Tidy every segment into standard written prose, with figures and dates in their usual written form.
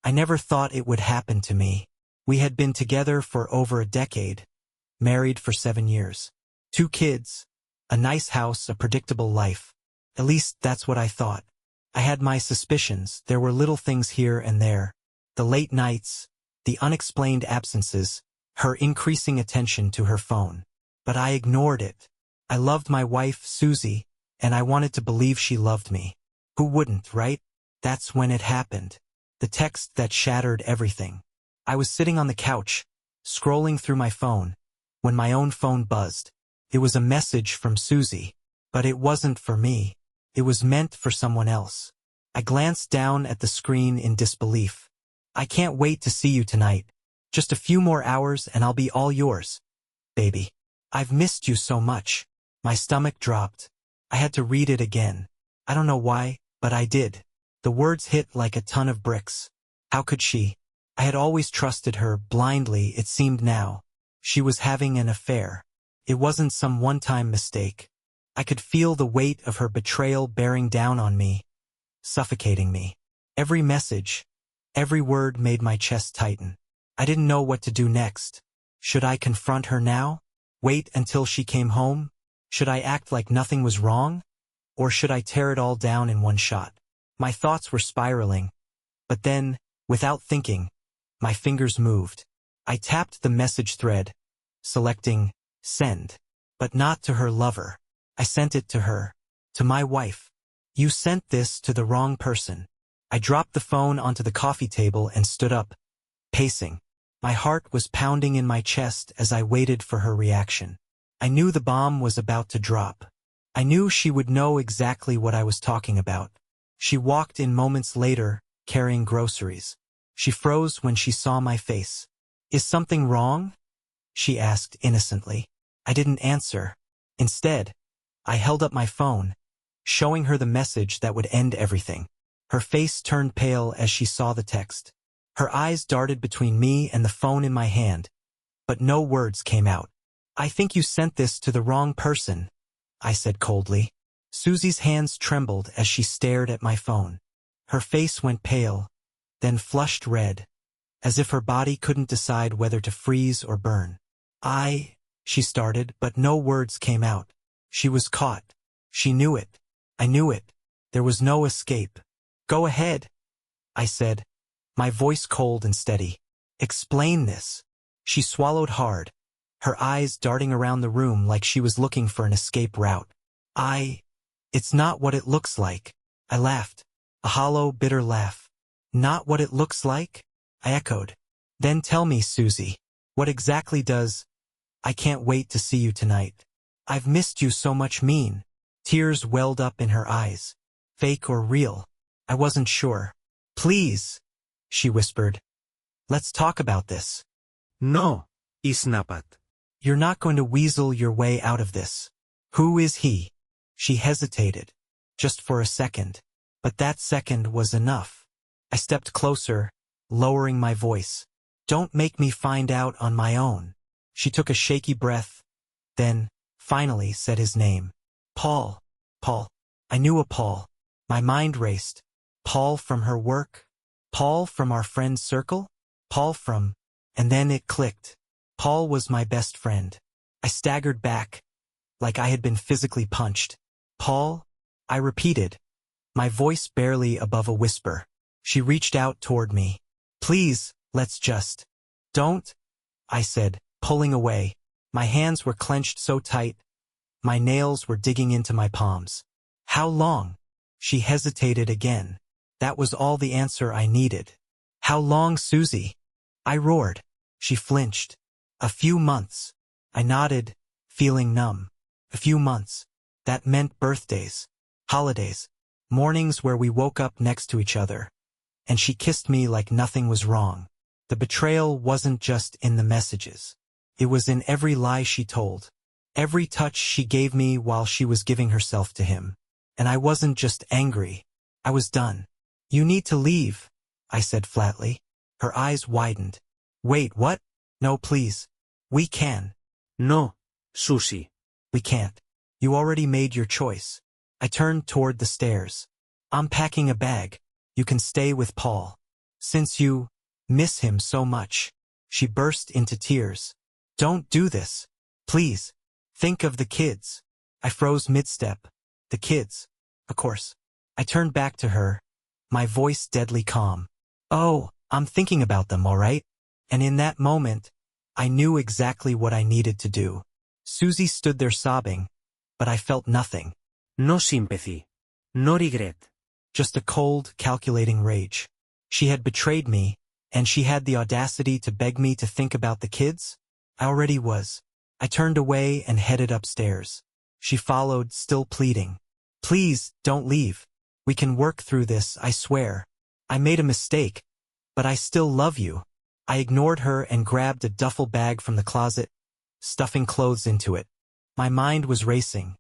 I never thought it would happen to me. We had been together for over a decade, married for 7 years. 2 kids, a nice house, a predictable life. At least that's what I thought. I had my suspicions. There were little things here and there. The late nights, the unexplained absences, her increasing attention to her phone. But I ignored it. I loved my wife, Susie, and I wanted to believe she loved me. Who wouldn't, right? That's when it happened. The text that shattered everything. I was sitting on the couch, scrolling through my phone, when my own phone buzzed. It was a message from Susie, but it wasn't for me. It was meant for someone else. I glanced down at the screen in disbelief. I can't wait to see you tonight. Just a few more hours and I'll be all yours. Baby. I've missed you so much. My stomach dropped. I had to read it again. I don't know why, but I did. The words hit like a ton of bricks. How could she? I had always trusted her blindly, it seemed now. She was having an affair. It wasn't some one-time mistake. I could feel the weight of her betrayal bearing down on me, suffocating me. Every message, every word made my chest tighten. I didn't know what to do next. Should I confront her now? Wait until she came home? Should I act like nothing was wrong? Or should I tear it all down in one shot? My thoughts were spiraling. But then, without thinking, my fingers moved. I tapped the message thread, selecting send, but not to her lover. I sent it to her, to my wife. You sent this to the wrong person. I dropped the phone onto the coffee table and stood up, pacing. My heart was pounding in my chest as I waited for her reaction. I knew the bomb was about to drop. I knew she would know exactly what I was talking about. She walked in moments later, carrying groceries. She froze when she saw my face. Is something wrong? She asked innocently. I didn't answer. Instead, I held up my phone, showing her the message that would end everything. Her face turned pale as she saw the text. Her eyes darted between me and the phone in my hand, but no words came out. I think you sent this to the wrong person, I said coldly. Susie's hands trembled as she stared at my phone. Her face went pale, then flushed red, as if her body couldn't decide whether to freeze or burn. She started, but no words came out. She was caught. She knew it. I knew it. There was no escape. Go ahead, I said, my voice cold and steady. Explain this. She swallowed hard, her eyes darting around the room like she was looking for an escape route. It's not what it looks like. I laughed, a hollow, bitter laugh. Not what it looks like? I echoed. Then tell me, Susie, what exactly does... I can't wait to see you tonight. I've missed you so much. Mean. Tears welled up in her eyes. Fake or real? I wasn't sure. Please, she whispered. Let's talk about this. No, I snapped. You're not going to weasel your way out of this. Who is he? She hesitated, just for a second. But that second was enough. I stepped closer, lowering my voice. Don't make me find out on my own. She took a shaky breath, then, finally, said his name. Paul. Paul. I knew a Paul. My mind raced. Paul from her work? Paul from our friend's circle? Paul from... And then it clicked. Paul was my best friend. I staggered back, like I had been physically punched. Paul? I repeated, my voice barely above a whisper. She reached out toward me. Please, let's just... Don't, I said, pulling away. My hands were clenched so tight. My nails were digging into my palms. How long? She hesitated again. That was all the answer I needed. How long, Susie? I roared. She flinched. A few months. I nodded, feeling numb. A few months. That meant birthdays, holidays, mornings where we woke up next to each other. And she kissed me like nothing was wrong. The betrayal wasn't just in the messages. It was in every lie she told. Every touch she gave me while she was giving herself to him. And I wasn't just angry. I was done. You need to leave, I said flatly. Her eyes widened. Wait, what? No, please. We can. No, Susie. We can't. You already made your choice. I turned toward the stairs. I'm packing a bag. You can stay with Paul. Since you miss him so much. She burst into tears. Don't do this. Please. Think of the kids. I froze mid-step. The kids. Of course. I turned back to her, my voice deadly calm. Oh, I'm thinking about them, all right? And in that moment, I knew exactly what I needed to do. Susie stood there sobbing, but I felt nothing. No sympathy. No regret. Just a cold, calculating rage. She had betrayed me, and she had the audacity to beg me to think about the kids? I already was. I turned away and headed upstairs. She followed, still pleading. Please, don't leave. We can work through this, I swear. I made a mistake, but I still love you. I ignored her and grabbed a duffel bag from the closet, stuffing clothes into it. My mind was racing.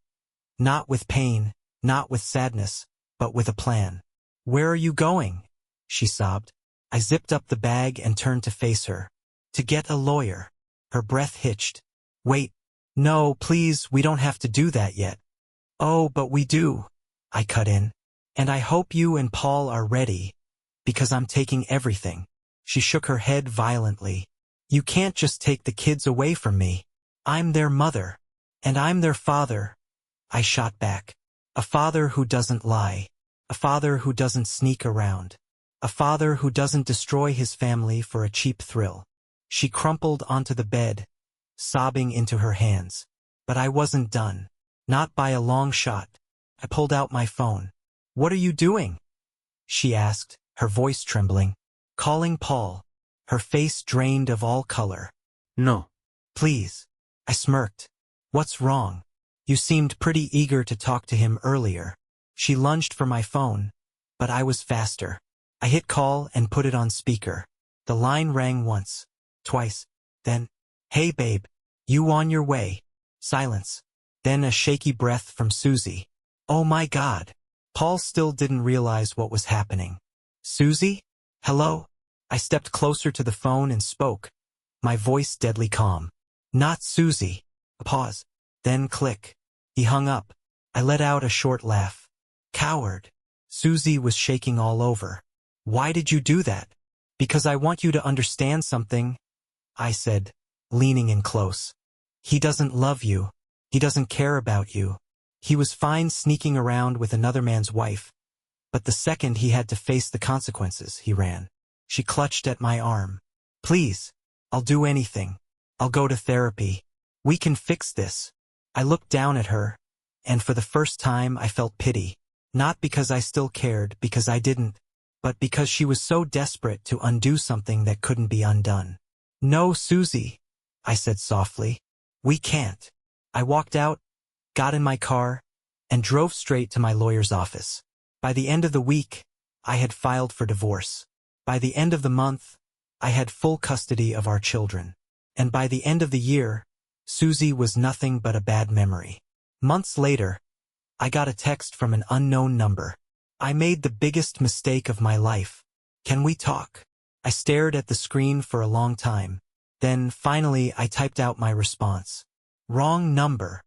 Not with pain, not with sadness, but with a plan. Where are you going? She sobbed. I zipped up the bag and turned to face her. To get a lawyer. Her breath hitched. Wait. No, please, we don't have to do that yet. Oh, but we do. I cut in. And I hope you and Paul are ready, because I'm taking everything. She shook her head violently. You can't just take the kids away from me. I'm their mother. And I'm their father. I shot back. A father who doesn't lie. A father who doesn't sneak around. A father who doesn't destroy his family for a cheap thrill. She crumpled onto the bed, sobbing into her hands. But I wasn't done. Not by a long shot. I pulled out my phone. What are you doing? She asked, her voice trembling. Calling Paul. Her face drained of all color. No. Please. I smirked. What's wrong? You seemed pretty eager to talk to him earlier. She lunged for my phone, but I was faster. I hit call and put it on speaker. The line rang once, twice, then, hey babe, you on your way? Silence. Then a shaky breath from Susie. Oh my God. Paul still didn't realize what was happening. Susie? Hello? I stepped closer to the phone and spoke, my voice deadly calm. Not Susie. A pause. Then click. He hung up. I let out a short laugh. Coward. Susie was shaking all over. Why did you do that? Because I want you to understand something, I said, leaning in close. He doesn't love you. He doesn't care about you. He was fine sneaking around with another man's wife. But the second he had to face the consequences, he ran. She clutched at my arm. Please. I'll do anything. I'll go to therapy. We can fix this. I looked down at her, and for the first time I felt pity. Not because I still cared, because I didn't, but because she was so desperate to undo something that couldn't be undone. No, Susie, I said softly. We can't. I walked out, got in my car, and drove straight to my lawyer's office. By the end of the week, I had filed for divorce. By the end of the month, I had full custody of our children. And by the end of the year, Susie was nothing but a bad memory. Months later, I got a text from an unknown number. I made the biggest mistake of my life. Can we talk? I stared at the screen for a long time. Then, finally, I typed out my response. Wrong number.